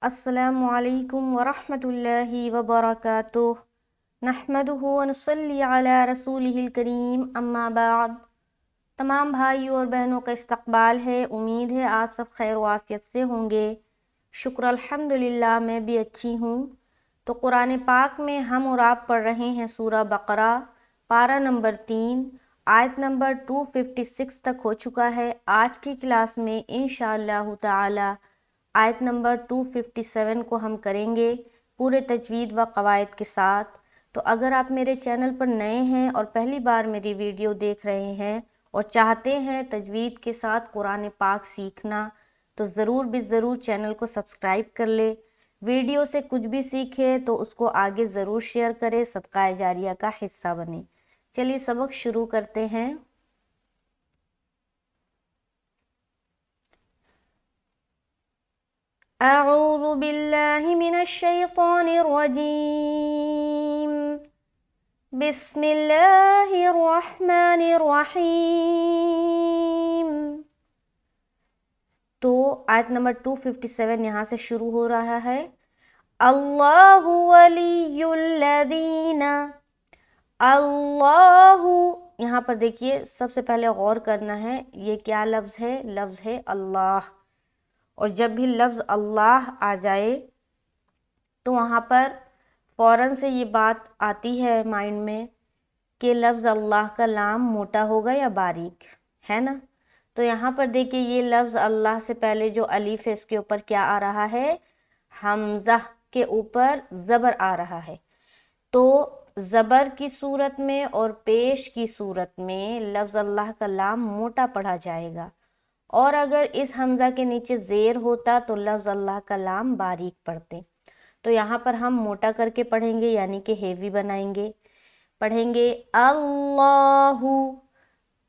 السلام علیکم ورحمۃ اللہ وبرکاتہ نحمدہ ونصلی علی رسولہ الکریم اما بعد۔ تمام بھائیوں اور بہنوں کا استقبال ہے۔ امید ہے آپ سب خیر و عافیت سے ہوں گے۔ شکر الحمدللہ میں بھی اچھی ہوں۔ تو قرآن پاک میں ہم اور آپ پڑھ رہے ہیں سورہ بقرہ، پارہ نمبر 3، آیت نمبر 256 تک ہو چکا ہے۔ آج کی کلاس میں انشاءاللہ تعالی آیت نمبر 257 کو ہم کریں گے پورے تجوید و قواعد کے ساتھ۔ تو اگر آپ میرے چینل پر نئے ہیں اور پہلی بار میری ویڈیو دیکھ رہے ہیں اور چاہتے ہیں تجوید کے ساتھ قرآن پاک سیکھنا، تو ضرور ضرور چینل کو سبسکرائب کر لے۔ ویڈیو سے کچھ بھی سیکھے تو اس کو آگے ضرور شیئر کرے، صدقہ جاریہ کا حصہ بنے۔ چلیے سبق شروع کرتے ہیں۔ اعوذ باللہ من الشیطان الرجیم، بسم اللہ الرحمن الرحیم۔ تو آیت نمبر 257 یہاں سے شروع ہو رہا ہے۔ اللہ ولی الذین، اللہ، یہاں پر دیکھیے سب سے پہلے غور کرنا ہے، یہ کیا لفظ ہے؟ لفظ ہے اللہ۔ اور جب بھی لفظ اللہ آ جائے تو وہاں پر فوراً سے یہ بات آتی ہے مائنڈ میں کہ لفظ اللہ کا لام موٹا ہوگا یا باریک، ہے نا؟ تو یہاں پر دیکھیے یہ لفظ اللہ سے پہلے جو الف ہے اس کے اوپر کیا آ رہا ہے؟ حمزہ کے اوپر زبر آ رہا ہے۔ تو زبر کی صورت میں اور پیش کی صورت میں لفظ اللہ کا لام موٹا پڑھا جائے گا، اور اگر اس حمزہ کے نیچے زیر ہوتا تو لفظ اللہ کا لام باریک پڑھتے۔ تو یہاں پر ہم موٹا کر کے پڑھیں گے، یعنی کہ ہیوی بنائیں گے۔ پڑھیں گے اللہ،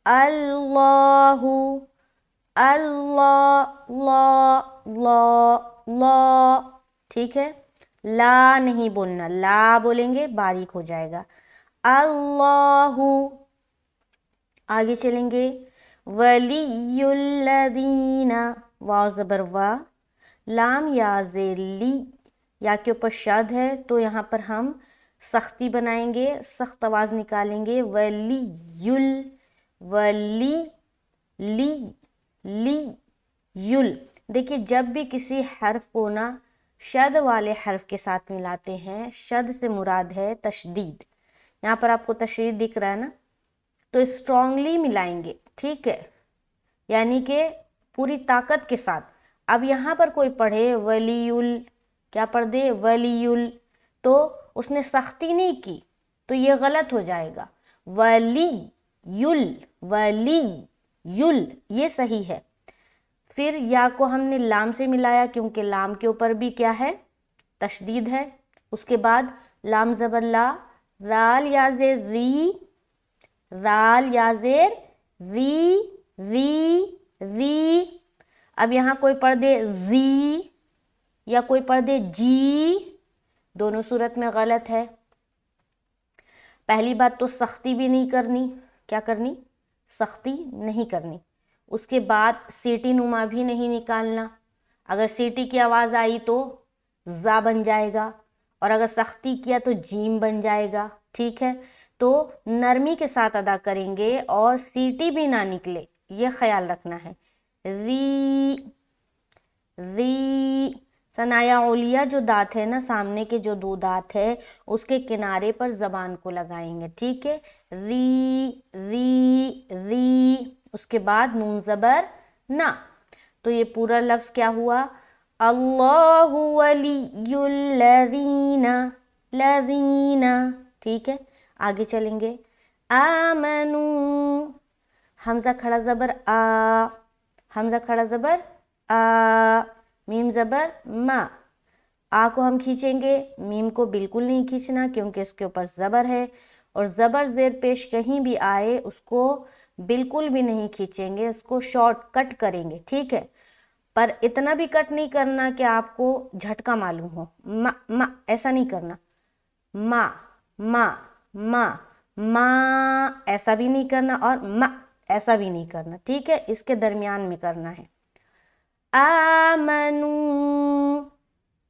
اللہ، اللہ، لا، لا، لا، ٹھیک ہے؟ لا نہیں بولنا، لا بولیں گے باریک ہو جائے گا۔ اللہ، آگے چلیں گے ولی الذین، واو زبر وا، لام یا زیر لی، یا کے اوپر شد ہے تو یہاں پر ہم سختی بنائیں گے، سخت آواز نکالیں گے۔ ولی ولی، لی، لی، یل۔ دیکھیے جب بھی کسی حرف کو نا شد والے حرف کے ساتھ ملاتے ہیں، شد سے مراد ہے تشدید۔ یہاں پر آپ کو تشدید دکھ رہا ہے نا، تو اسٹرانگلی ملائیں گے، ٹھیک ہے؟ یعنی کہ پوری طاقت کے ساتھ۔ اب یہاں پر کوئی پڑھے ولیل، کیا پڑھ دے؟ ولیل، تو اس نے سختی نہیں کی تو یہ غلط ہو جائے گا۔ ولی یل، ولی یل، یہ صحیح ہے۔ پھر یا کو ہم نے لام سے ملایا کیونکہ لام کے اوپر بھی کیا ہے؟ تشدید ہے۔ اس کے بعد لام زبر لا، رال یا زیر ری، رال یا زیر ری، ری، ری۔ اب یہاں کوئی پڑھ دے زی یا کوئی پڑھ دے جی، دونوں صورت میں غلط ہے۔ پہلی بات تو سختی بھی نہیں کرنی، کیا کرنی؟ سختی نہیں کرنی۔ اس کے بعد سیٹی نما بھی نہیں نکالنا، اگر سیٹی کی آواز آئی تو زا بن جائے گا، اور اگر سختی کیا تو جیم بن جائے گا، ٹھیک ہے؟ تو نرمی کے ساتھ ادا کریں گے اور سیٹی بھی نہ نکلے، یہ خیال رکھنا ہے۔ ری، ری، ثنایا اولیہ جو دانت ہے نا، سامنے کے جو دو دانت ہے اس کے کنارے پر زبان کو لگائیں گے، ٹھیک ہے؟ ری، ری، ری۔ اس کے بعد نون زبر نا، تو یہ پورا لفظ کیا ہوا؟ اللہ ولی الذین، لذین، ٹھیک ہے؟ آگے چلیں گے آمنو، حمزہ کھڑا زبر آ، حمزہ کھڑا زبر آ، میم زبر ما، آ کو ہم کھینچیں گے، میم کو بالکل نہیں کھینچنا کیونکہ اس کے اوپر زبر ہے، اور زبر زیر پیش کہیں بھی آئے اس کو بالکل بھی نہیں کھینچیں گے، اس کو شارٹ کٹ کریں گے، ٹھیک ہے؟ پر اتنا بھی کٹ نہیں کرنا کہ آپ کو جھٹکا معلوم ہو، ما، ما، ایسا نہیں کرنا۔ ما، ما، ما، ما، ایسا بھی نہیں کرنا، اور ما، ایسا بھی نہیں کرنا، ٹھیک ہے؟ اس کے درمیان میں کرنا ہے۔ آمنو،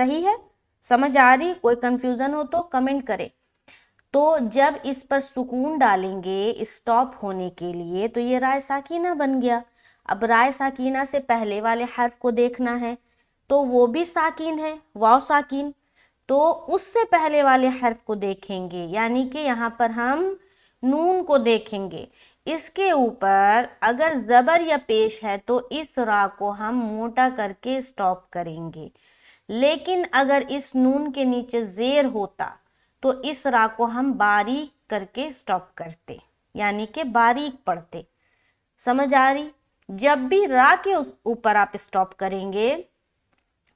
صحیح ہے؟ سمجھ آ رہی؟ کوئی کنفیوژن ہو تو کمنٹ کرے. تو جب اس پر سکون ڈالیں گے اسٹاپ ہونے کے لیے تو یہ رائے ساکینہ بن گیا. اب رائے ساکینہ سے پہلے والے حرف کو دیکھنا ہے تو وہ بھی ساکین ہے، واو ساکین. تو اس سے پہلے والے حرف کو دیکھیں گے، یعنی کہ یہاں پر ہم نون کو دیکھیں گے. اس کے اوپر اگر زبر یا پیش ہے تو اس را کو ہم موٹا کر کے اسٹاپ کریں گے. لیکن اگر اس نون کے نیچے زیر ہوتا تو اس را کو ہم باریک کر کے اسٹاپ کرتے، یعنی کہ باریک پڑھتے. سمجھ آ رہی؟ جب بھی را کے اوپر آپ اسٹاپ کریں گے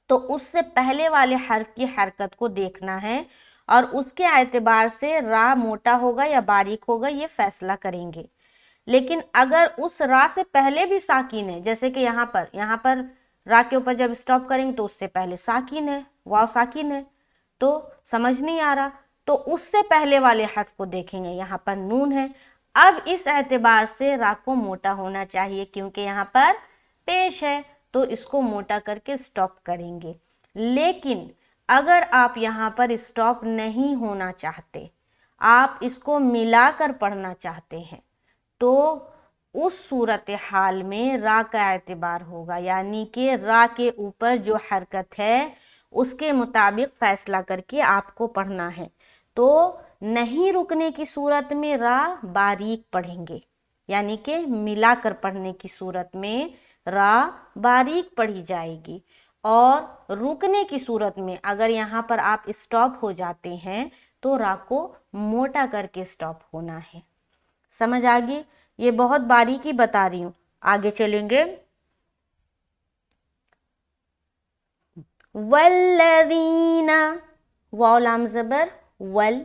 تو اس سے پہلے والے حرف کی حرکت کو دیکھنا ہے اور اس کے اعتبار سے را موٹا ہوگا یا باریک ہوگا یہ فیصلہ کریں گے. لیکن اگر اس را سے پہلے بھی ساکین ہے، جیسے کہ یہاں پر را کے اوپر جب اسٹاپ کریں گے تو اس سے پہلے ساکین ہے، واو ساکین ہے، تو سمجھ نہیں آ رہا، تو اس سے پہلے والے حرف کو دیکھیں گے. یہاں پر نون ہے، اب اس اعتبار سے را کو موٹا ہونا چاہیے کیونکہ یہاں پر پیش ہے تو اس کو موٹا کر کے اسٹاپ کریں گے. لیکن اگر آپ یہاں پر اسٹاپ نہیں ہونا چاہتے، آپ اس کو ملا کر پڑھنا چاہتے ہیں تو اس صورتحال میں را کا اعتبار ہوگا، یعنی کہ را کے اوپر جو حرکت ہے اس کے مطابق فیصلہ کر کے آپ کو پڑھنا ہے. تو نہیں رکنے کی صورت میں را باریک پڑھیں گے، یعنی کہ ملا کر پڑھنے کی صورت میں را باریک پڑھی جائے گی، اور رکنے کی صورت میں اگر یہاں پر آپ اسٹاپ ہو جاتے ہیں تو را کو موٹا کر کے اسٹاپ ہونا ہے. سمجھ آگی؟ یہ بہت باریکی بتا رہی ہوں. آگے چلیں گے. والذین، واو لام زبر ول،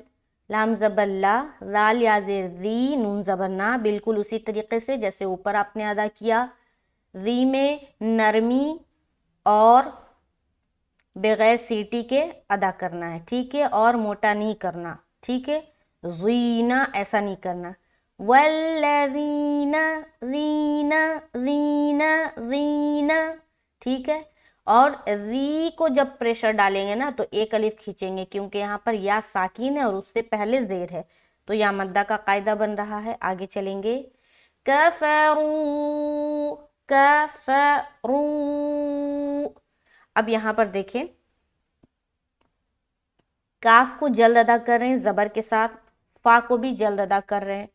لام زبر لا، رال یا زیر ری، نون زبر نا، بالکل اسی طریقے سے جیسے اوپر آپ نے ادا کیا. ری میں نرمی اور بغیر سیٹی کے ادا کرنا ہے، ٹھیک ہے، اور موٹا نہیں کرنا، ٹھیک ہے. زینا ایسا نہیں کرنا. والذین، رینا رینا رینا، ٹھیک ہے. اور ری کو جب پریشر ڈالیں گے نا تو ایک الف کھینچیں گے کیونکہ یہاں پر یا ساکین ہے اور اس سے پہلے زیر ہے تو یا مدہ کا قاعدہ بن رہا ہے. آگے چلیں گے. کفروا، کفروا. اب یہاں پر دیکھیں کاف کو جلد ادا کر رہے ہیں زبر کے ساتھ، فا کو بھی جلد ادا کر رہے ہیں.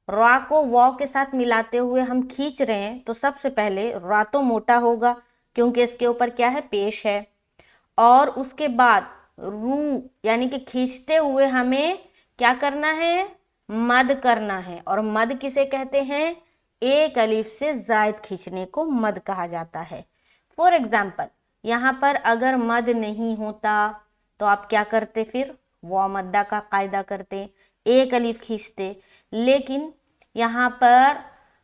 را کو واو کے ساتھ ملاتے ہوئے ہم کھینچ رہے ہیں تو سب سے پہلے را تو موٹا ہوگا کیونکہ اس کے اوپر کیا ہے؟ پیش ہے. اور اس کے بعد رو یعنی کہ کھینچتے ہوئے ہمیں کیا کرنا ہے؟ مد کرنا ہے. اور مد کسے کہتے ہیں؟ ایک الف سے زائد کھینچنے کو مد کہا جاتا ہے. فور ایگزامپل یہاں پر اگر مد نہیں ہوتا تو آپ کیا کرتے؟ پھر واو مدہ کا قاعدہ کرتے، ایک الف کھینچتے. لیکن یہاں پر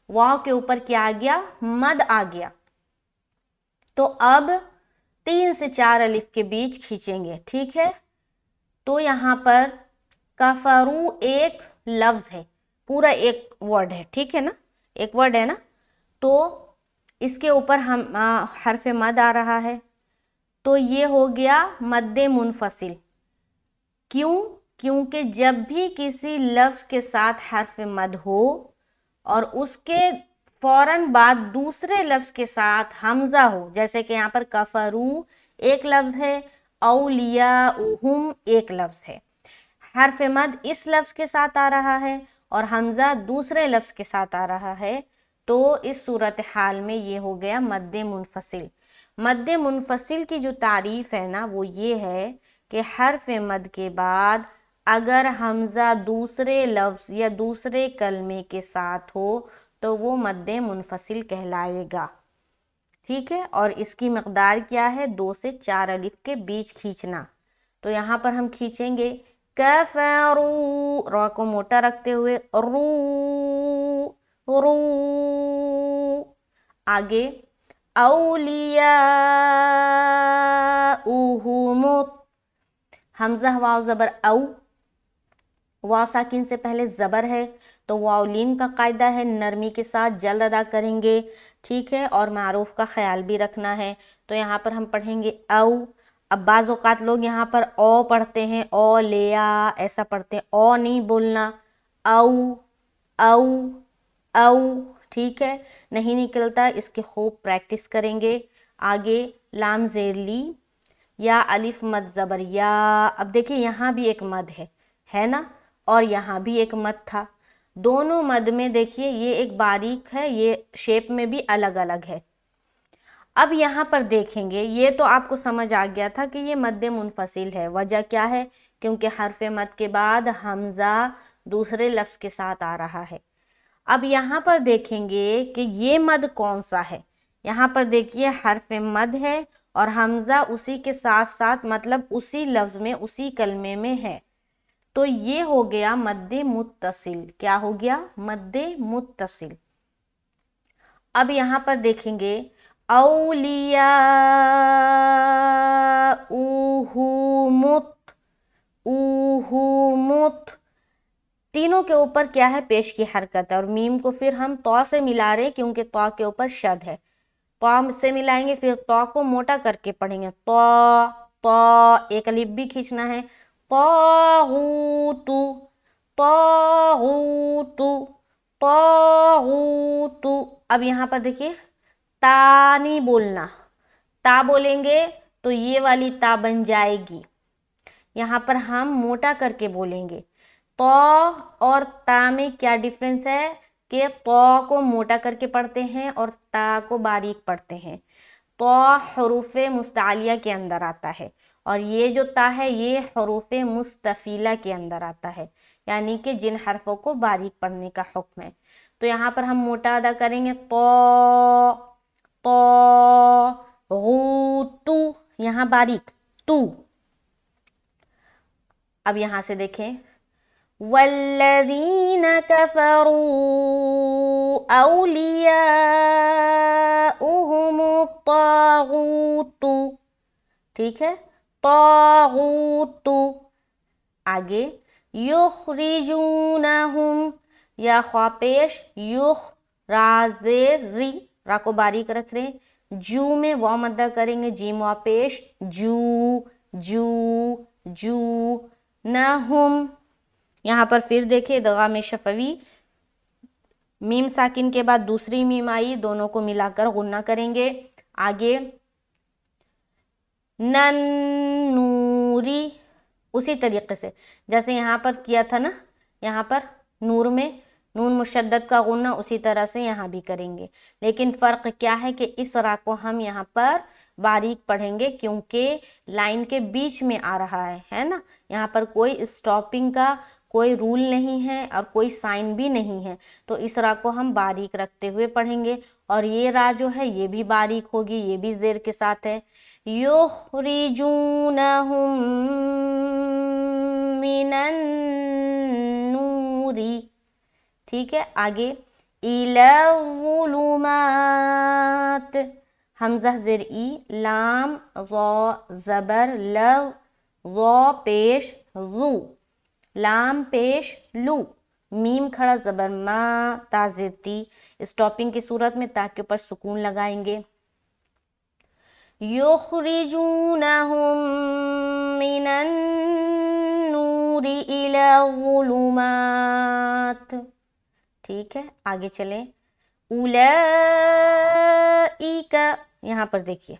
واو کے اوپر کیا آ گیا؟ مد آ گیا. تو اب 3 سے 4 الف کے بیچ کھینچیں گے، ٹھیک ہے. تو یہاں پر کفرو ایک لفظ ہے، پورا ایک ورڈ ہے، ٹھیک ہے نا، ایک ورڈ ہے نا. تو اس کے اوپر ہم حرف مد آ رہا ہے تو یہ ہو گیا مد منفصل. کیوں؟ کیونکہ جب بھی کسی لفظ کے ساتھ حرف مد ہو اور اس کے فوراً بعد دوسرے لفظ کے ساتھ حمزہ ہو، جیسے کہ یہاں پر کفرو ایک لفظ ہے، اولیاؤہم ایک لفظ ہے، حرف مد اس لفظ کے ساتھ آ رہا ہے اور حمزہ دوسرے لفظ کے ساتھ آ رہا ہے تو اس صورتحال میں یہ ہو گیا مد منفصل. مد منفصل کی جو تعریف ہے نا وہ یہ ہے کہ حرف مد کے بعد اگر حمزہ دوسرے لفظ یا دوسرے کلمے کے ساتھ ہو تو وہ مد منفصل کہلائے گا، ٹھیک ہے. اور اس کی مقدار کیا ہے؟ 2 سے 4 الف کے بیچ کھینچنا. تو یہاں پر ہم کھینچیں گے کفرو، را کو موٹا رکھتے ہوئے، رو رو. آگے اولیاؤہم، حمزہ واو زبر او، واو ساکن سے پہلے زبر ہے تو واو لین کا قاعدہ ہے، نرمی کے ساتھ جلد ادا کریں گے، ٹھیک ہے. اور معروف کا خیال بھی رکھنا ہے تو یہاں پر ہم پڑھیں گے او. اب بعض اوقات لوگ یہاں پر او پڑھتے ہیں، او لیا ایسا پڑھتے ہیں، او نہیں بولنا، او او او، ٹھیک ہے، نہیں نکلتا، اس کی خوب پریکٹس کریں گے. آگے لام زیر لی یا الف مد زبر یا. اب دیکھیں یہاں بھی ایک مد ہے نا، اور یہاں بھی ایک مد تھا. دونوں مد میں دیکھیے یہ ایک باریک ہے، یہ شیپ میں بھی الگ الگ ہے. اب یہاں پر دیکھیں گے، یہ تو آپ کو سمجھ آ گیا تھا کہ یہ مد منفصل ہے. وجہ کیا ہے؟ کیونکہ حرف مد کے بعد حمزہ دوسرے لفظ کے ساتھ آ رہا ہے. اب یہاں پر دیکھیں گے کہ یہ مد کون سا ہے. یہاں پر دیکھیے حرف مد ہے اور حمزہ اسی کے ساتھ ساتھ مطلب اسی لفظ میں اسی کلمے میں ہے، تو یہ ہو گیا مد متصل. کیا ہو گیا؟ مد متصل. اب یہاں پر دیکھیں گے اولیاء اوہمت، تینوں کے اوپر کیا ہے؟ پیش کی حرکت ہے. اور میم کو پھر ہم تو سے ملا رہے کیونکہ تو کے اوپر شد ہے. تو سے ملائیں گے، پھر تو کو موٹا کر کے پڑھیں گے. تو ایک الف بھی کھینچنا ہے. طاغوت طاغوت طاغوت. اب یہاں پر دیکھیے تا نہیں بولنا، تا بولیں گے تو یہ والی تا بن جائے گی. یہاں پر ہم موٹا کر کے بولیں گے. تو اور تا میں کیا ڈیفرنس ہے کہ تو کو موٹا کر کے پڑھتے ہیں اور تا کو باریک پڑھتے ہیں. تو حروف مستعلیہ کے اندر آتا ہے اور یہ جو تا ہے یہ حروف مستفیلہ کے اندر آتا ہے، یعنی کہ جن حرفوں کو باریک پڑھنے کا حکم ہے. تو یہاں پر ہم موٹا ادا کریں گے. تو غوتو، یہاں باریک تو. اب یہاں سے دیکھیں والذین کفروا اولیاؤہم الطاغوت، ٹھیک ہے، طاغوت. آگے یخرجونہم، یا خوا پیش، یخ را زیر ری، را کو باریک رکھ رہے ہیں. جو میں واو مدہ کریں گے، جیم وا پیش، جو جو جو نہم. یہاں پر پھر دیکھیں ادغام شفوی، میم ساکن کے بعد دوسری میم آئی، دونوں کو ملا کر غنہ کریں گے. آگے نن نوری، اسی طریقے سے جیسے یہاں پر کیا تھا نا، یہاں پر نور میں نون مشدد کا غنہ اسی طرح سے یہاں بھی کریں گے. لیکن فرق کیا ہے کہ اس را کو ہم یہاں پر باریک پڑھیں گے کیونکہ لائن کے بیچ میں آ رہا ہے نا. یہاں پر کوئی اسٹاپنگ کا کوئی رول نہیں ہے اور کوئی سائن بھی نہیں ہے، تو اس را کو ہم باریک رکھتے ہوئے پڑھیں گے. اور یہ را جو ہے یہ بھی باریک ہوگی، یہ بھی زیر کے ساتھ ہے. یخرجونہم من النور، ٹھیک ہے. آگے الی الظلمات، حمزہ زیر ای، لام ضا زبر ل، ضا پیش ذو، لام پیش لو، میم کھڑا زبر ما، تا زیر تی. اسٹاپنگ کی صورت میں تا کے اوپر سکون لگائیں گے. یخرجونہم من النور الی الظلمات، ٹھیک ہے. آگے چلیں اولئک، یہاں پر دیکھیے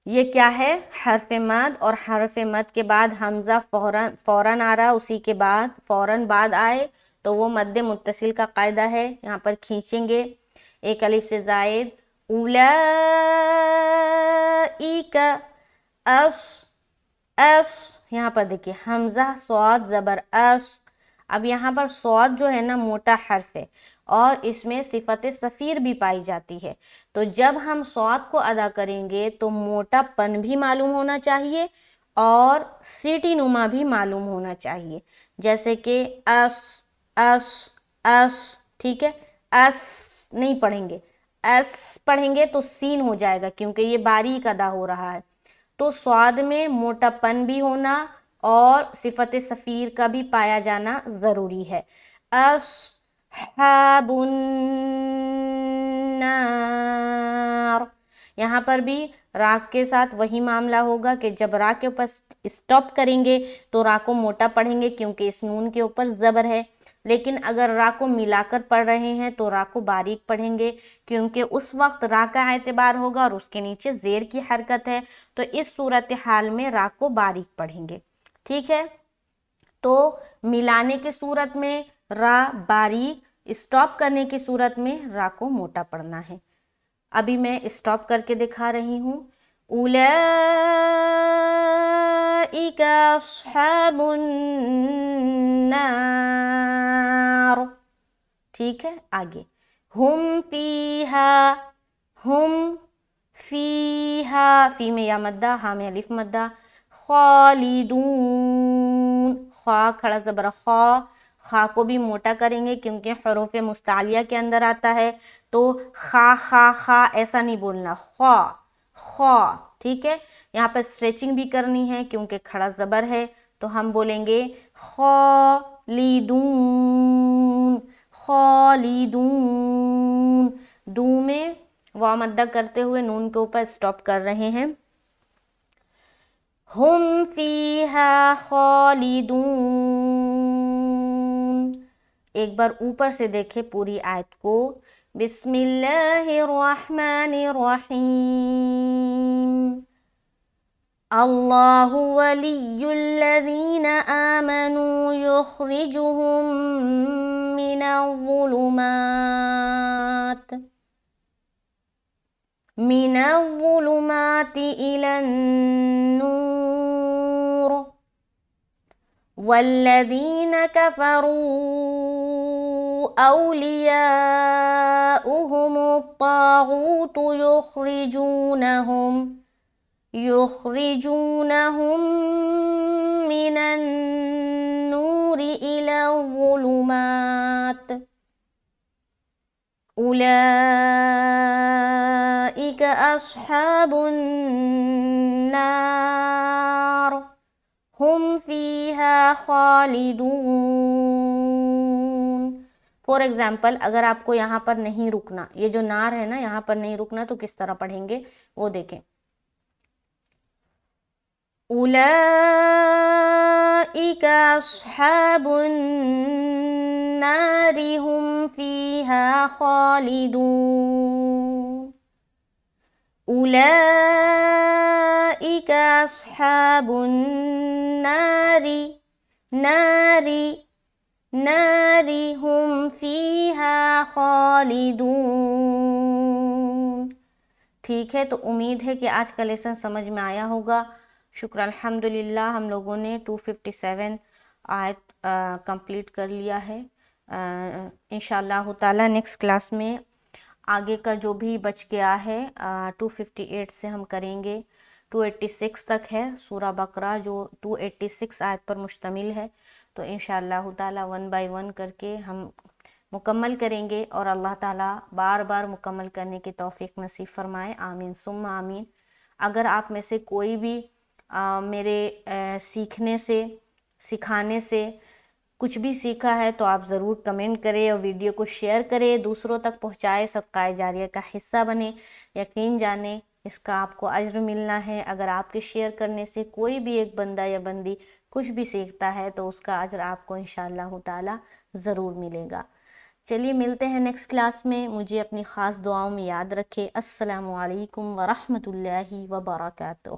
یہ کیا ہے؟ حرف مد، اور حرف مد کے بعد حمزہ فوراً آ رہا، اسی کے بعد فوراً بعد آئے تو وہ مد متصل کا قاعدہ ہے. یہاں پر کھینچیں گے ایک الف سے زائد. اولئک اس، یہاں پر دیکھیے حمزہ صاد زبر اس. اب یہاں پر صاد جو ہے نا موٹا حرف ہے اور اس میں صفت صفیر بھی پائی جاتی ہے، تو جب ہم صاد کو ادا کریں گے تو موٹا پن بھی معلوم ہونا چاہیے اور سیٹی نما بھی معلوم ہونا چاہیے. جیسے کہ اس اس اس، ٹھیک ہے. اس نہیں پڑھیں گے، اس پڑھیں گے تو سین ہو جائے گا کیونکہ یہ باریک ادا ہو رہا ہے. تو صاد میں موٹا پن بھی ہونا اور صفت صفیر کا بھی پایا جانا ضروری ہے. اصحاب النار، یہاں پر بھی را کے ساتھ وہی معاملہ ہوگا کہ جب را کے اوپر اسٹاپ کریں گے تو را کو موٹا پڑھیں گے کیونکہ اس نون کے اوپر زبر ہے، لیکن اگر را کو ملا کر پڑھ رہے ہیں تو را کو باریک پڑھیں گے کیونکہ اس وقت را کا اعتبار ہوگا اور اس کے نیچے زیر کی حرکت ہے، تو اس صورتحال میں را کو باریک پڑھیں گے. ٹھیک ہے، تو ملانے کی صورت میں را باریک، اسٹاپ کرنے کی صورت میں را کو موٹا پڑھنا ہے. ابھی میں اسٹاپ کر کے دکھا رہی ہوں. اولئک اصحاب النار. ٹھیک ہے، آگے ہم فیہا، ہم فیہا، فی میں یا مدہ، ہا میں الف مدہ، خالدون، خا کھڑا زبر خا، خا کو بھی موٹا کریں گے کیونکہ حروف مستعلیہ کے اندر آتا ہے، تو خا خا خا ایسا نہیں بولنا، خا خا. ٹھیک ہے، یہاں پہ اسٹریچنگ بھی کرنی ہے کیونکہ کھڑا زبر ہے، تو ہم بولیں گے خالدون، خالدون. دو میں واو مدہ کرتے ہوئے نون کے اوپر اسٹاپ کر رہے ہیں. ہم فیہا خالدون. ایک بار اوپر سے دیکھیں پوری آیت کو. بسم اللہ الرحمن الرحیم. اللہ ولی الذین آمنوا یخرجهم من الظلمات إلى النور والذین كفروا أولیاؤهم الطاغوت يخرجونهم من النور إلى الظلمات أولئك أصحاب النار هم فيها خالدون. فور ایگزامپل، اگر آپ کو یہاں پر نہیں رکنا، یہ جو نار ہے نا یہاں پر نہیں رکنا، تو کس طرح پڑھیں گے وہ دیکھیں. أولئك أصحاب النار هم فيها خالدون. أولئك أصحاب النار نار هم فيها خالدون. ٹھیک ہے، تو امید ہے کہ آج کا لیسن سمجھ میں آیا ہوگا. شکر الحمدللہ ہم لوگوں نے 257 آیت کمپلیٹ کر لیا ہے. انشاءاللہ تعالی نیکسٹ کلاس میں آگے کا جو بھی بچ گیا ہے 258 سے ہم کریں گے. 286 تک ہے سورہ بقرہ جو 286 آیت پر مشتمل ہے، تو انشاءاللہ تعالی 1 بائی 1 کر کے ہم مکمل کریں گے، اور اللہ تعالیٰ بار بار مکمل کرنے کی توفیق نصیب فرمائے. آمین ثم آمین. اگر آپ میں سے کوئی بھی میرے سیکھنے سے، سکھانے سے کچھ بھی سیکھا ہے تو آپ ضرور کمنٹ کریں اور ویڈیو کو شیئر کریں، دوسروں تک پہنچائے، صدقہ جاریہ کا حصہ بنے. یقین جانیں اس کا آپ کو اجر ملنا ہے. اگر آپ کے شیئر کرنے سے کوئی بھی ایک بندہ یا بندی کچھ بھی سیکھتا ہے تو اس کا اجر آپ کو انشاءاللہ تعالی ضرور ملے گا. چلیے ملتے ہیں نیکسٹ کلاس میں. مجھے اپنی خاص دعاؤں میں یاد رکھے. السلام علیکم ورحمۃ اللہ وبرکاتہ.